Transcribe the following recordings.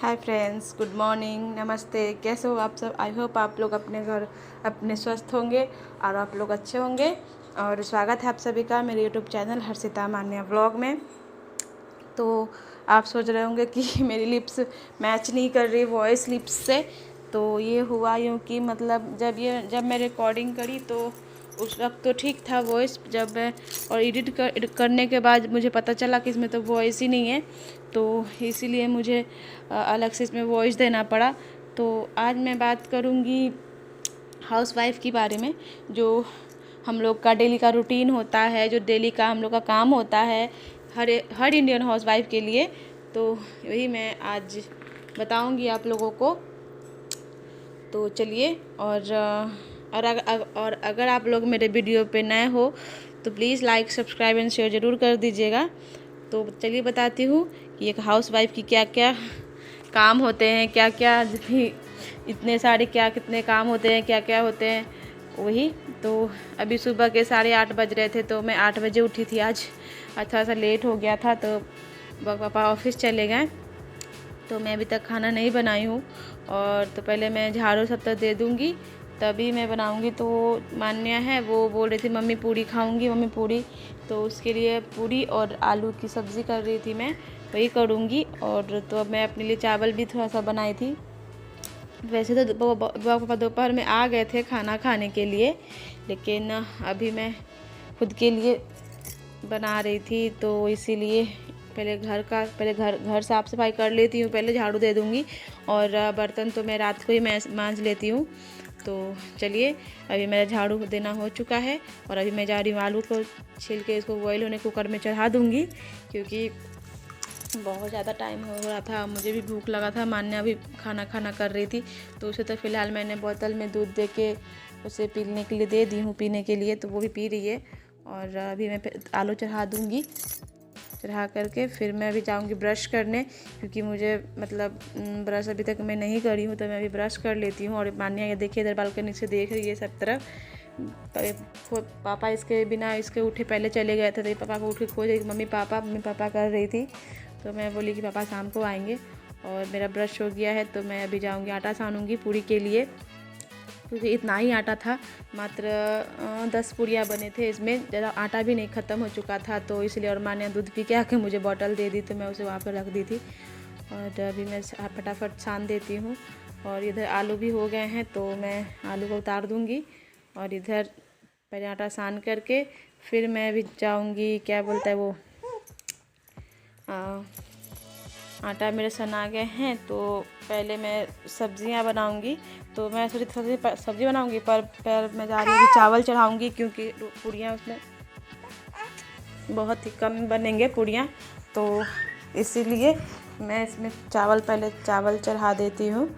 Hi friends, good morning, नमस्ते। कैसे हो आप सब? आई होप आप लोग अपने घर अपने स्वस्थ होंगे और आप लोग अच्छे होंगे। और स्वागत है आप सभी का मेरे यूट्यूब चैनल हर्षिता मान्या व्लॉग में। तो आप सोच रहे होंगे कि मेरी लिप्स मैच नहीं कर रही वॉइस लिप्स से। तो ये हुआ यूँ कि मतलब जब मैं रिकॉर्डिंग करी तो उस वक्त तो ठीक था वॉइस। जब मैं और एडिट करने के बाद मुझे पता चला कि इसमें तो वॉइस ही नहीं है, तो इसीलिए मुझे अलग से इसमें वॉइस देना पड़ा। तो आज मैं बात करूँगी हाउसवाइफ के बारे में, जो हम लोग का डेली का रूटीन होता है, जो डेली का हम लोग का काम होता है हर इंडियन हाउसवाइफ के लिए। तो वही मैं आज बताऊंगी आप लोगों को। तो चलिए, और अगर आप लोग मेरे वीडियो पे नए हो तो please like subscribe and share ज़रूर कर दीजिएगा। तो चलिए बताती हूँ कि एक हाउसवाइफ की क्या क्या काम होते हैं, क्या क्या इतने सारे कितने काम होते हैं, क्या क्या होते हैं वही। तो अभी सुबह के 8:30 बज रहे थे, तो मैं 8 बजे उठी थी आज। थोड़ा सा लेट हो गया था, तो पापा ऑफिस चले गए, तो मैं अभी तक खाना नहीं बनाई हूँ। और तो पहले मैं झाड़ू सब तक दे दूँगी, तभी मैं बनाऊँगी। तो मान्या है, वो बोल रही थी मम्मी पूरी खाऊँगी, मम्मी पूरी। तो उसके लिए पूरी और आलू की सब्ज़ी कर रही थी, मैं वही करूँगी। और तो अब मैं अपने लिए चावल भी थोड़ा सा बनाई थी। वैसे तो पापा दोपहर में आ गए थे खाना खाने के लिए, लेकिन अभी मैं खुद के लिए बना रही थी। तो इसीलिए पहले घर साफ़ सफाई कर लेती हूँ, पहले झाड़ू दे दूँगी। और बर्तन तो मैं रात को ही मांज लेती हूँ। तो चलिए, अभी मेरा झाड़ू देना हो चुका है और अभी मैं जा रही हूँ आलू को छील के इसको बॉईल होने कुकर में चढ़ा दूँगी, क्योंकि बहुत ज़्यादा टाइम हो रहा था, मुझे भी भूख लगा था। मान्या भी खाना कर रही थी, तो उसे तो फ़िलहाल मैंने बोतल में दूध दे के उसे पीने के लिए दे दी हूँ, पीने के लिए, तो वो भी पी रही है। और अभी मैं आलू चढ़ा दूँगी, चढ़ा करके फिर मैं अभी जाऊँगी ब्रश करने, क्योंकि मुझे मतलब ब्रश अभी तक मैं नहीं करी हूँ, तो मैं अभी ब्रश कर लेती हूँ। और मान्या ये देखिए इधर बालकनी से देख रही है सब तरफ। पापा इसके बिना इसके उठे पहले चले गए थे, तो पापा को उठ के खोज रही, मम्मी पापा कर रही थी। तो मैं बोली कि पापा शाम को आएंगे। और मेरा ब्रश हो गया है, तो मैं अभी जाऊँगी आटा सानूँगी पूरी के लिए, क्योंकि इतना ही आटा था, मात्र 10 पूरियाँ बने थे, इसमें ज़्यादा आटा भी नहीं, ख़त्म हो चुका था। तो इसलिए, और मान्या दूध पी के आके मुझे बॉटल दे दी, तो मैं उसे वहाँ पर रख दी थी। और अभी मैं फटाफट सान देती हूँ। और इधर आलू भी हो गए हैं, तो मैं आलू को उतार दूँगी। और इधर पहले आटा सान करके फिर मैं भी जाऊँगी, क्या बोलता है वो, आटा मेरे सना गए हैं, तो पहले मैं सब्जियां बनाऊंगी। तो मैं थोड़ी सब्ज़ी बनाऊंगी, पर मैं जा रही हूँ चावल चढ़ाऊंगी, क्योंकि पूड़ियाँ उसमें बहुत ही कम बनेंगे पूड़ियाँ। तो इसीलिए मैं इसमें पहले चावल चढ़ा देती हूँ।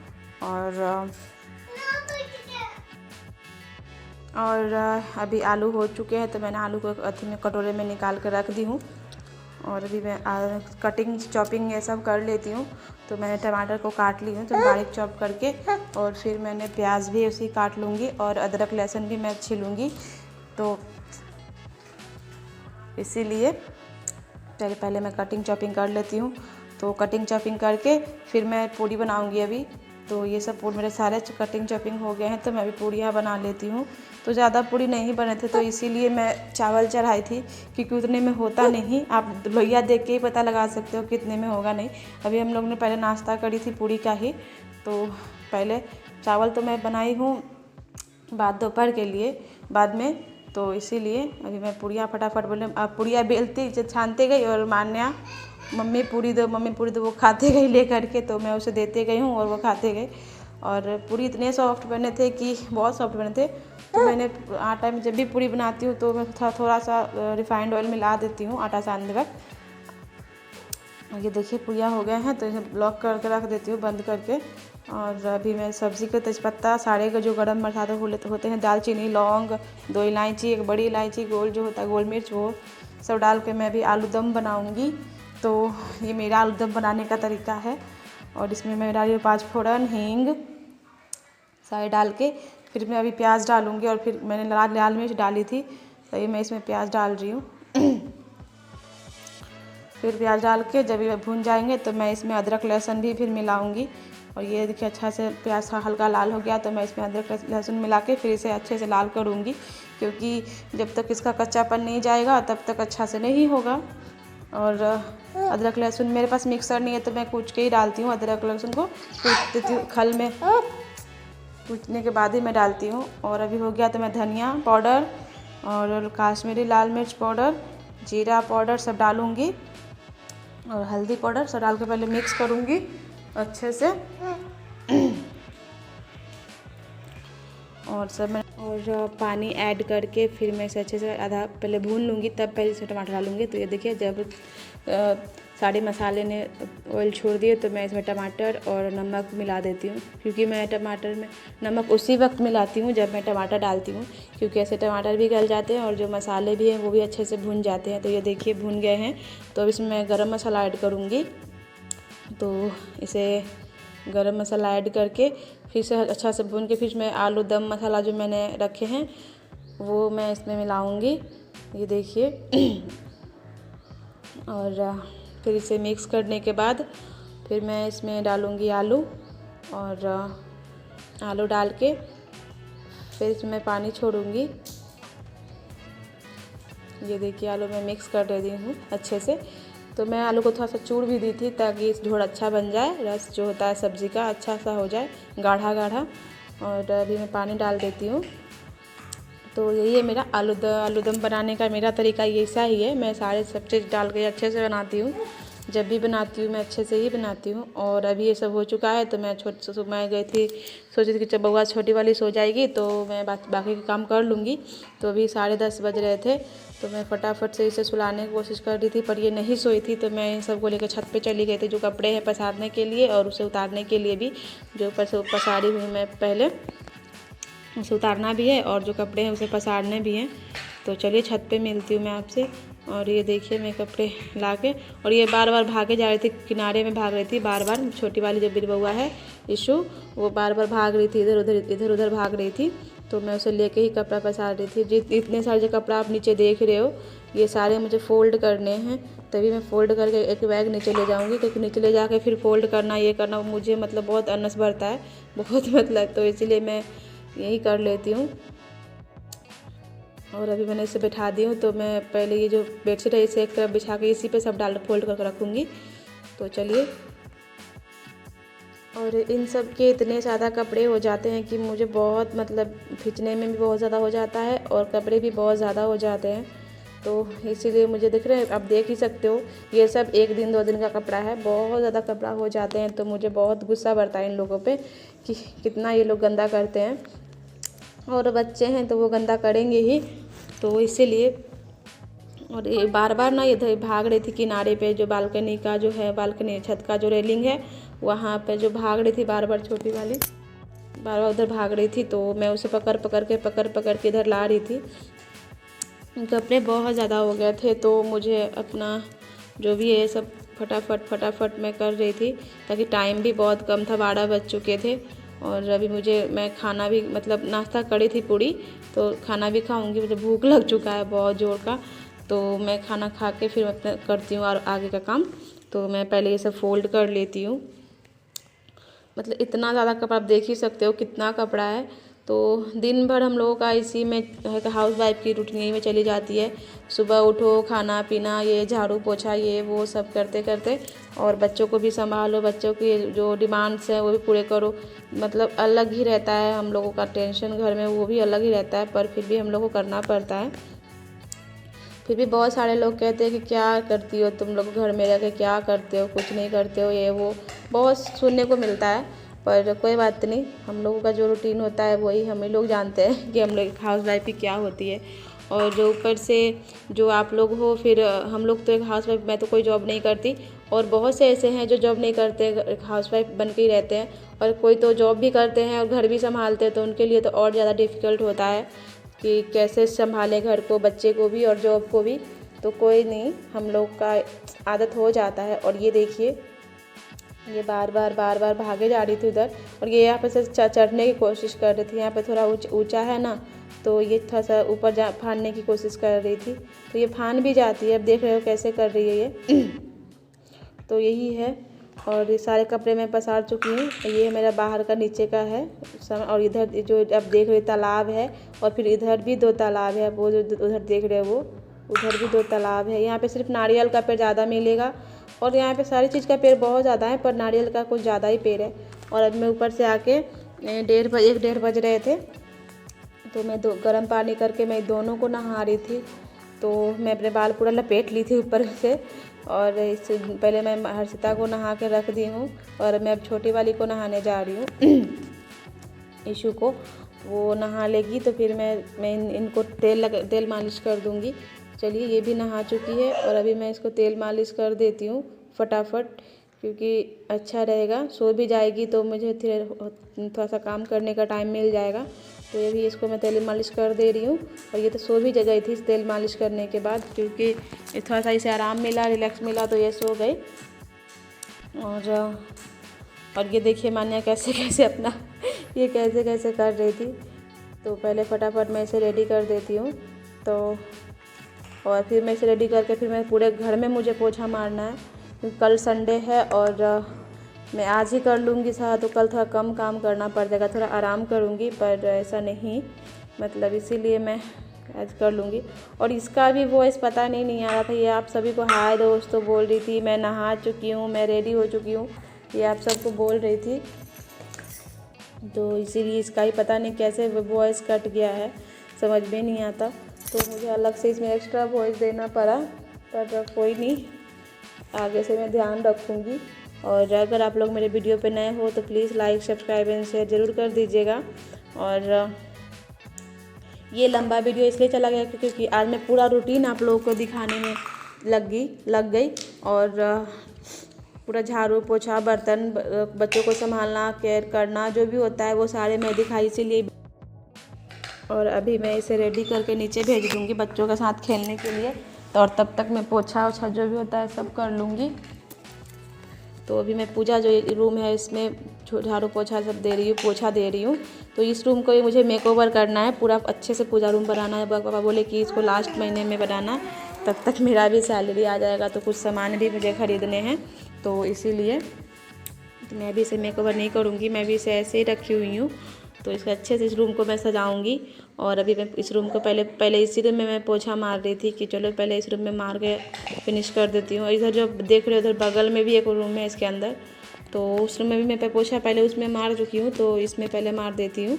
और अभी आलू हो चुके हैं, तो मैंने आलू को अथी में कटोरे में निकाल कर रख दी हूँ। और अभी मैं कटिंग चॉपिंग ये सब कर लेती हूँ। तो मैंने टमाटर को काट ली हूँ, तो बारीक चॉप करके, और फिर मैंने प्याज भी उसी काट लूँगी, और अदरक लहसुन भी मैं छीलूँगी। तो इसीलिए पहले मैं कटिंग चॉपिंग कर लेती हूँ। तो कटिंग चॉपिंग करके फिर मैं पूड़ी बनाऊँगी अभी। तो ये सब मेरे सारे कटिंग चॉपिंग हो गए हैं, तो मैं अभी पूड़ियाँ बना लेती हूँ। तो ज़्यादा पूड़ी नहीं बने थे, तो इसीलिए मैं चावल चढ़ाई थी, क्योंकि उतने में होता नहीं। आप लोइया देख के ही पता लगा सकते हो कितने में होगा नहीं। अभी हम लोग ने पहले नाश्ता करी थी पूड़ी का ही, तो पहले चावल तो मैं बनाई हूँ बाद दोपहर के लिए बाद में। तो इसीलिए अभी मैं पूड़ियाँ फटाफट बोले, अब पूड़ियाँ बेलती छानते गई, और मान्या मम्मी पूड़ी दो, वो खाते गई ले करके, तो मैं उसे देते गई हूँ और वो खाते गए। और पूड़ी इतने सॉफ्ट बने थे कि बहुत सॉफ्ट बने थे। तो मैंने आटा में जब भी पूड़ी बनाती हूँ, तो मैं थोड़ा सा रिफाइंड ऑयल मिला देती हूँ आटा सानने वक्त। ये देखिए पूड़ियाँ हो गए हैं, तो इसे ब्लॉक करके रख देती हूँ बंद करके। और अभी मैं सब्ज़ी का तेज़पत्ता, सारे का जो गरम मसाले होते हैं, दालचीनी, लौंग, 2 इलायची, एक बड़ी इलायची, गोल जो होता है गोल मिर्च, वो सब डाल के मैं अभी आलू दम बनाऊँगी। तो ये मेरा आलू दम बनाने का तरीका है। और इसमें मैं डाली हूँ 5 फोड़न, हींग सारे डाल के, फिर मैं अभी प्याज डालूँगी। और फिर मैंने लाल मिर्च डाली थी, तो ये मैं इसमें प्याज डाल रही हूँ। फिर प्याज डाल के जब ये भून जाएंगे तो मैं इसमें अदरक लहसुन भी फिर मिलाऊंगी। और ये देखिए अच्छा से प्याज हल्का लाल हो गया तो मैं इसमें अदरक लहसुन मिला के फिर इसे अच्छे से लाल करूँगी, क्योंकि जब तक इसका कच्चापन नहीं जाएगा तब तक अच्छा से नहीं होगा। और अदरक लहसुन मेरे पास मिक्सर नहीं है तो मैं कूच के ही डालती हूँ। अदरक लहसुन को कूट देती हूँ, खल में कूटने के बाद ही मैं डालती हूँ। और अभी हो गया तो मैं धनिया पाउडर और काश्मीरी लाल मिर्च पाउडर, जीरा पाउडर सब डालूँगी और हल्दी पाउडर सब डाल के पहले मिक्स करूँगी अच्छे से। और सब मैं और पानी ऐड करके फिर मैं इसे अच्छे से आधा पहले भून लूँगी, तब पहले इसमें टमाटर डालूँगी। तो ये देखिए जब सारे मसाले ने ऑयल छोड़ दिए तो मैं इसमें टमाटर और नमक मिला देती हूँ, क्योंकि मैं टमाटर में नमक उसी वक्त मिलाती हूँ जब मैं टमाटर डालती हूँ, क्योंकि ऐसे टमाटर भी गल जाते हैं और जो मसाले भी हैं वो भी अच्छे से भून जाते हैं। तो ये देखिए भून गए हैं। तो अब इसमें मैं गरम मसाला ऐड करूँगी। तो इसे गरम मसाला ऐड करके फिर से अच्छा से भून के फिर मैं आलू दम मसाला जो मैंने रखे हैं वो मैं इसमें मिलाऊंगी, ये देखिए। और फिर इसे मिक्स करने के बाद फिर मैं इसमें डालूंगी आलू, और आलू डाल के फिर इसमें पानी छोड़ूंगी। ये देखिए आलू मैं मिक्स कर देती हूँ अच्छे से। तो मैं आलू को थोड़ा सा चूर भी दी थी ताकि झोल अच्छा बन जाए, रस जो होता है सब्ज़ी का अच्छा सा हो जाए, गाढ़ा गाढ़ा। और अभी मैं पानी डाल देती हूँ। तो यही है मेरा आलू दम बनाने का मेरा तरीका ऐसा ही है। मैं सारे सब चीज़ डाल के अच्छे से बनाती हूँ, जब भी बनाती हूँ मैं अच्छे से ही बनाती हूँ। और अभी ये सब हो चुका है तो मैं मैं गई थी, सोची थी कि जब बउआ छोटी वाली सो जाएगी तो मैं बाकी के काम कर लूँगी। तो अभी 10:30 बज रहे थे तो मैं फटाफट से इसे सुलाने की कोशिश कर रही थी, पर ये नहीं सोई थी। तो मैं इन सबको लेकर छत पे चली गई थी, जो कपड़े हैं पसारने के लिए और उसे उतारने के लिए भी। जो पसारी हुई मैं पहले उसे उतारना भी है और जो कपड़े हैं उसे पसारने भी हैं। तो चलिए छत पे मिलती हूँ मैं आपसे। और ये देखिए मैं कपड़े ला के, और ये बार बार भागे जा रही थी, किनारे में भाग रही थी बार बार। छोटी वाली जब मेरी बउआ है इशू, वो बार बार भाग रही थी, इधर उधर भाग रही थी। तो मैं उसे लेके ही कपड़ा पसार रही थी। इतने सारे जो कपड़ा आप नीचे देख रहे हो ये सारे मुझे फ़ोल्ड करने हैं, तभी मैं फ़ोल्ड करके एक बैग नीचे ले जाऊंगी, क्योंकि नीचे ले जाके फिर फ़ोल्ड करना ये करना मुझे मतलब बहुत अनस भरता है, बहुत मतलब। तो इसलिए मैं यही कर लेती हूँ। और अभी मैंने इसे बैठा दी हूँ। तो मैं पहले ये जो बेडशीट है इसे एक तरफ बिछा के इसी पे सब डाल फोल्ड करके रखूँगी। तो चलिए, और इन सब के इतने ज़्यादा कपड़े हो जाते हैं कि मुझे बहुत मतलब खींचने में भी बहुत ज़्यादा हो जाता है और कपड़े भी बहुत ज़्यादा हो जाते हैं। तो इसीलिए मुझे दिख रहे हैं, आप देख ही सकते हो, ये सब 1 दिन 2 दिन का कपड़ा है, बहुत ज़्यादा कपड़ा हो जाते हैं। तो मुझे बहुत गुस्सा बढ़ता है इन लोगों पे कि कितना ये लोग गंदा करते हैं। और बच्चे हैं तो वो गंदा करेंगे ही, तो इसीलिए। और ये बार बार ना इधर भाग रही थी किनारे पे, जो बालकनी का जो है, बालकनी छत का जो रेलिंग है वहाँ पे जो भाग रही थी बार बार, छोटी वाली बार बार उधर भाग रही थी। तो मैं उसे पकड़ पकड़ के इधर ला रही थी। कपड़े बहुत ज़्यादा हो गए थे तो मुझे अपना जो भी है सब फटाफट मैं कर रही थी, ताकि टाइम भी बहुत कम था, 12 बज चुके थे। और अभी मैं खाना भी मतलब नाश्ता करी थी पूरी, तो खाना भी खाऊंगी, मुझे भूख लग चुका है बहुत ज़ोर का। तो मैं खाना खा के फिर अपना करती हूँ और आगे का काम। तो मैं पहले ये सब फोल्ड कर लेती हूँ। मतलब इतना ज़्यादा कपड़ा आप देख ही सकते हो कितना कपड़ा है। तो दिन भर हम लोगों का इसी में हाउस वाइफ की रूटीन यही में चली जाती है। सुबह उठो, खाना पीना, ये झाड़ू पोछा, ये वो सब करते करते, और बच्चों को भी संभालो, बच्चों की जो डिमांड्स हैं वो भी पूरे करो। मतलब अलग ही रहता है हम लोगों का टेंशन घर में, वो भी अलग ही रहता है, पर फिर भी हम लोग को करना पड़ता है। फिर भी बहुत सारे लोग कहते हैं कि क्या करती हो तुम लोग घर में रह के, क्या करते हो, कुछ नहीं करते हो, ये वो बहुत सुनने को मिलता है। पर कोई बात नहीं, हम लोगों का जो रूटीन होता है वही हम ही लोग जानते हैं कि हम लोग हाउस वाइफ की क्या होती है। और जो ऊपर से जो आप लोग हो, फिर हम लोग तो एक हाउस वाइफ, मैं तो कोई जॉब नहीं करती, और बहुत से ऐसे हैं जो जॉब नहीं करते, हाउस वाइफ बन के ही रहते हैं। और कोई तो जॉब भी करते हैं और घर भी संभालते हैं, तो उनके लिए तो और ज़्यादा डिफ़िकल्ट होता है कि कैसे संभालें घर को, बच्चे को भी और जॉब को भी। तो कोई नहीं, हम लोग का आदत हो जाता है। और ये देखिए, ये बार बार भागे जा रही थी उधर, और ये यहाँ पे से चढ़ने की कोशिश कर रही थी। यहाँ पे थोड़ा ऊंचा है ना, तो ये थोड़ा सा ऊपर फानने की कोशिश कर रही थी, तो ये फान भी जाती है। अब देख रहे हो कैसे कर रही है ये। तो यही है। और ये सारे कपड़े मैं पसार चुकी हूँ। ये मेरा बाहर का नीचे का है और इधर जो आप देख रहे तालाब है, और फिर इधर भी 2 तालाब है, वो जो उधर देख रहे हो वो उधर भी 2 तालाब है। यहाँ पे सिर्फ नारियल का पेड़ ज़्यादा मिलेगा, और यहाँ पे सारी चीज़ का पेड़ बहुत ज़्यादा है, पर नारियल का कुछ ज़्यादा ही पेड़ है। और अब मैं ऊपर से आके 1 बज रहे थे, तो मैं गर्म पानी करके मैं दोनों को नहा रही थी। तो मैं अपने बाल पूरा लपेट ली थी ऊपर से, और इससे पहले मैं हर्षिता को नहा के रख दी हूँ, और मैं अब छोटी वाली को नहाने जा रही हूँ ईशू को। वो नहा लेगी तो फिर मैं इनको तेल मालिश कर दूँगी। चलिए, ये भी नहा चुकी है, और अभी मैं इसको तेल मालिश कर देती हूँ फटाफट, क्योंकि अच्छा रहेगा। सो भी जाएगी तो मुझे थोड़ा सा काम करने का टाइम मिल जाएगा। तो ये भी इसको मैं तेल मालिश कर दे रही हूँ। और ये तो सो भी गई थी इस तेल मालिश करने के बाद, क्योंकि थोड़ा सा इसे आराम मिला, रिलैक्स मिला, तो ये सो गई। और ये देखिए मान्या कैसे कैसे अपना ये कैसे कैसे कर रही थी। तो पहले फटाफट मैं इसे रेडी कर देती हूँ। तो और फिर मैं इसे रेडी करके फिर मैं पूरे घर में मुझे पोछा मारना है, क्योंकि कल संडे है, और मैं आज ही कर लूँगी सारा, तो कल थोड़ा कम काम करना पड़ जाएगा, थोड़ा आराम करूँगी, पर ऐसा नहीं, मतलब इसीलिए मैं आज कर लूँगी। और इसका भी वॉइस पता नहीं आ रहा था। ये आप सभी को हाय दोस्तों बोल रही थी, मैं नहा चुकी हूँ, मैं रेडी हो चुकी हूँ, ये आप सबको बोल रही थी। तो इसीलिए इसका ही पता नहीं कैसे वॉइस कट गया है, समझ में नहीं आता, तो मुझे अलग से इसमें एक्स्ट्रा वॉइस देना पड़ा, पर कोई नहीं, आगे से मैं ध्यान रखूँगी। और अगर आप लोग मेरे वीडियो पे नए हो तो please like subscribe and share ज़रूर कर दीजिएगा। और ये लंबा वीडियो इसलिए चला गया क्योंकि आज मैं पूरा रूटीन आप लोगों को दिखाने में लग गई, और पूरा झाड़ू पोछा, बर्तन, बच्चों को संभालना, केयर करना, जो भी होता है वो सारे मैं दिखाई, इसीलिए। और अभी मैं इसे रेडी करके नीचे भेज दूँगी बच्चों के साथ खेलने के लिए, तो और तब तक मैं पोछा ओछा जो भी होता है सब कर लूँगी। तो अभी मैं पूजा जो रूम है इसमें झाड़ू पोछा सब दे रही हूँ, पोछा दे रही हूँ। तो इस रूम को मुझे मेकओवर करना है, पूरा अच्छे से पूजा रूम बनाना है। पापा बोले कि इसको लास्ट महीने में बनाना, तब तक मेरा भी सैलरी आ जाएगा, तो कुछ सामान भी मुझे ख़रीदने हैं, तो इसीलिए तो मैं भी इसे मेकओवर नहीं करूँगी, मैं भी इसे ऐसे ही रखी हुई हूँ। तो इसके अच्छे से इस रूम को मैं सजाऊंगी। और अभी मैं इस रूम को पहले इसी रूम में मैं पोछा मार रही थी कि चलो पहले इस रूम में मार के फिनिश कर देती हूँ। इधर जो देख रहे हो उधर बगल में भी एक रूम है इसके अंदर, तो उस रूम में भी मैं पोछा पहले उसमें मार चुकी हूँ, तो इसमें पहले मार देती हूँ।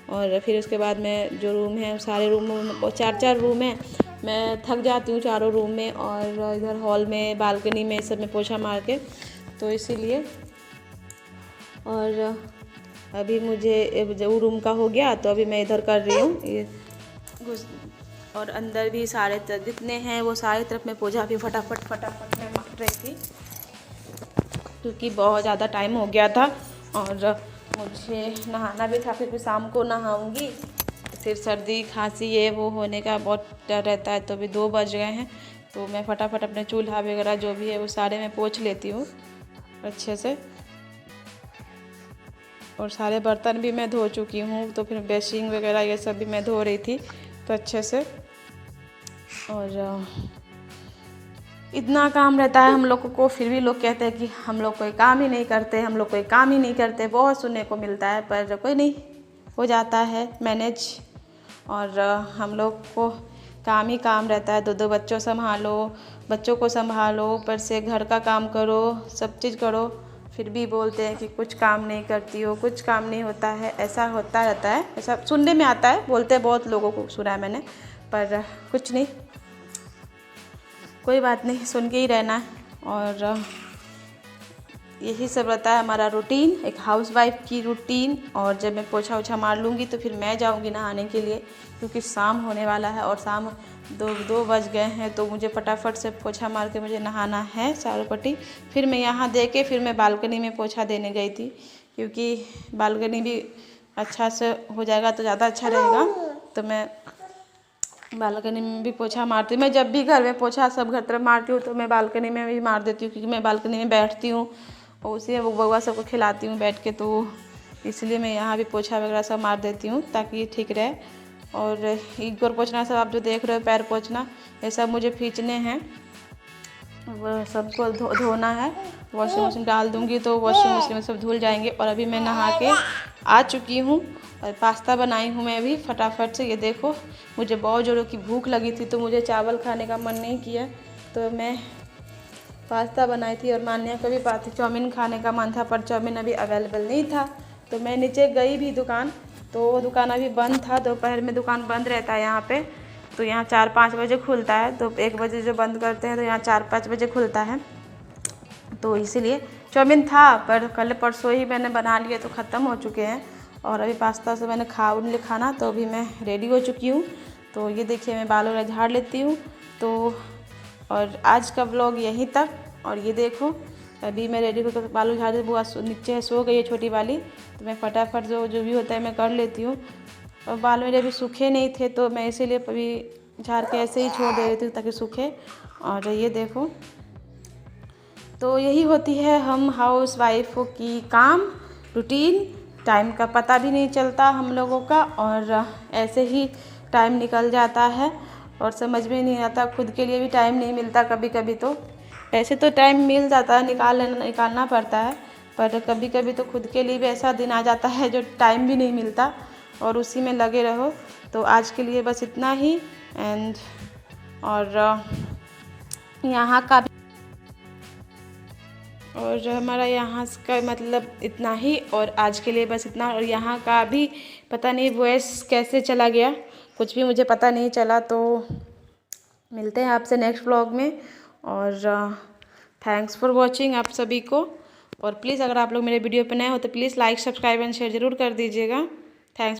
और फिर उसके बाद में जो रूम है सारे रूम में 4 रूम है, मैं थक जाती हूँ चारों रूम में, और इधर हॉल में, बालकनी में, सब में पोछा मार के, तो इसीलिए। और अभी मुझे जो रूम का हो गया, तो अभी मैं इधर कर रही हूँ ये और अंदर भी सारे जितने हैं वो सारी तरफ मैं पोछा भी फटाफट मैं मार रही थी, क्योंकि बहुत ज़्यादा टाइम हो गया था और मुझे नहाना भी था। फिर शाम को नहाऊंगी, फिर सर्दी खांसी ये वो होने का बहुत डर रहता है। तो अभी 2 बज गए हैं, तो मैं फटाफट अपने चूल्हा वगैरह जो भी है वो सारे मैं पोंछ लेती हूँ अच्छे से। और सारे बर्तन भी मैं धो चुकी हूँ, तो फिर बेसिंग वगैरह ये सब भी मैं धो रही थी तो अच्छे से। और इतना काम रहता है हम लोगों को, फिर भी लोग कहते हैं कि हम लोग कोई काम ही नहीं करते, बहुत सुनने को मिलता है, पर कोई नहीं, हो जाता है मैनेज। और हम लोग को काम ही काम रहता है, 2 बच्चों को संभालो, ऊपर से घर का काम करो, सब चीज़ करो, फिर भी बोलते हैं कि कुछ काम नहीं करती हो, कुछ काम नहीं होता है, ऐसा होता रहता है, ऐसा सुनने में आता है, बोलते हैं, बहुत लोगों को सुना है मैंने, पर कुछ नहीं, कोई बात नहीं, सुन के ही रहना है। और यही सब रहता है हमारा रूटीन, एक हाउसवाइफ की रूटीन। और जब मैं पोछा ओछा मार लूँगी तो फिर मैं जाऊँगी नहाने के लिए, क्योंकि शाम होने वाला है और शाम 2 बज गए हैं, तो मुझे फटाफट से पोछा मार के मुझे नहाना है चारों पट्टी। फिर मैं यहाँ दे के फिर मैं बालकनी में पोछा देने गई थी, क्योंकि बालकनी भी अच्छा से हो जाएगा तो ज़्यादा अच्छा रहेगा। तो मैं बालकनी में भी पोछा मारती हूँ। मैं जब भी घर में पोछा सब घर तरफ मारती हूँ, तो मैं बालकनी में भी मार देती हूँ, क्योंकि मैं बालकनी में बैठती हूँ और उसी वो बउआ सबको खिलाती हूँ बैठ के, तो इसलिए मैं यहाँ भी पोछा वगैरह सब मार देती हूँ ताकि ये ठीक रहे। और एक गोर पोछना सब आप जो देख रहे हो, पैर पोछना, ये सब मुझे खींचने हैं, वो सबको धोना है। वॉशिंग मशीन डाल दूँगी तो वॉशिंग मशीन में सब धुल जाएंगे। और अभी मैं नहा के आ चुकी हूँ और पास्ता बनाई हूँ मैं अभी फटाफट से। ये देखो, मुझे बहुत ज़ोरों की भूख लगी थी तो मुझे चावल खाने का मन नहीं किया, तो मैं पास्ता बनाई थी। और मान्या को भी चाउमीन खाने का मन था, पर चाउमीन अभी अवेलेबल नहीं था। तो मैं नीचे गई भी दुकान, तो वो दुकान अभी बंद था। दोपहर में दुकान बंद रहता है यहाँ पे, तो यहाँ 4-5 बजे खुलता है। तो 1 बजे जो बंद करते हैं तो यहाँ 4-5 बजे खुलता है। तो इसीलिए चाउमीन था, पर कल परसों ही मैंने बना लिए तो ख़त्म हो चुके हैं। और अभी पास्ता से मैंने खाना, तो अभी मैं रेडी हो चुकी हूँ। तो ये देखिए, मैं बाल वगैरह झाड़ लेती हूँ। तो और आज का व्लॉग यहीं तक। और ये देखो, अभी मैं रेडी होकर बाल झाड़ रही, बुआ नीचे सो गई है छोटी वाली। तो मैं फटाफट जो भी होता है मैं कर लेती हूँ। और बाल मेरे अभी सूखे नहीं थे, तो मैं इसीलिए अभी झाड़ के ऐसे ही छोड़ दे रही थी ताकि सूखे। और ये देखो, तो यही होती है हम हाउस वाइफों की काम रूटीन। टाइम का पता भी नहीं चलता हम लोगों का, और ऐसे ही टाइम निकल जाता है और समझ में नहीं आता। खुद के लिए भी टाइम नहीं मिलता कभी कभी। तो ऐसे तो टाइम मिल जाता है, निकालना पड़ता है, पर कभी कभी तो खुद के लिए भी ऐसा दिन आ जाता है जो टाइम भी नहीं मिलता और उसी में लगे रहो। तो आज के लिए बस इतना ही। एंड और यहाँ का और हमारा यहाँ का मतलब इतना ही। और आज के लिए बस इतना। और यहाँ का भी पता नहीं वॉइस कैसे चला गया, कुछ भी मुझे पता नहीं चला। तो मिलते हैं आपसे नेक्स्ट व्लॉग में। और थैंक्स फॉर वॉचिंग आप सभी को। और प्लीज़ अगर आप लोग मेरे वीडियो पे नए हो तो please like subscribe and share ज़रूर कर दीजिएगा।